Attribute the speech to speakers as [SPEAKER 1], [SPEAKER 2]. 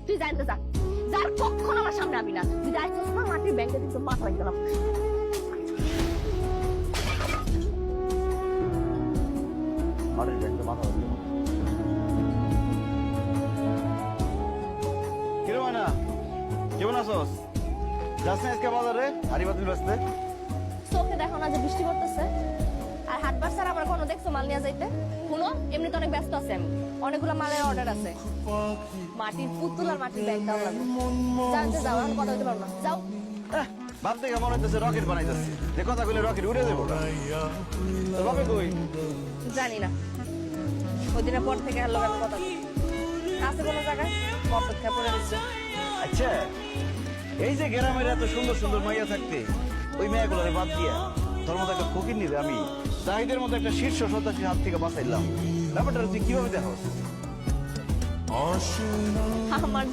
[SPEAKER 1] তুই জানতে যা যার কখন আমার সামনে আবি না তুই যাইছিস না মাটির ব্যাংকে কিন্তু মাথা লাগিয়ে দিলাম
[SPEAKER 2] মাটির ব্যাংকে মাথা লাগিয়ে দিলাম কিরে ময়না কেমন আছোস যাস না আজকে বাজারে হাড়ি বাতিল বেচতে
[SPEAKER 1] চোখে দেখো না যে বৃষ্টি পড়তেছে আর হাটবার স্যার আমার কোনো দেখছো মাল নিয়ে যাইতে শুনো এমনি তো অনেক ব্যস্ত আছে আমি অনেকগুলো মালের অর্ডার আছে মাটির পুতুল আর মাটির ব্যাগ দাও লাগবে জানতে যাও এখন কথা হইতে পারবো না যাও
[SPEAKER 2] ভাব থেকে মনে হইতেছে রকেট বানাইতেছে যে কথা কইলে রকেট উড়ে দেবো তোর বাপে কই
[SPEAKER 1] জানি না ওই দিনের পর থেকে হ্যালো আমি কথা বলি কাছে কোনো জায়গায় অপেক্ষা করে দিচ্ছে
[SPEAKER 2] আচ্ছা এই যে গ্রামের এত সুন্দর সুন্দর মাইয়া থাকতে ওই মেয়েগুলোরে বাদ দিয়া তোর মতো একটা ফকির নিবে আমি জাহিদের মতো একটা শীর্ষ সন্ত্রাসীর হাত থেকে বাঁচাইলাম ব্যাপারটা তুই কিভাবে দেখো
[SPEAKER 1] আমার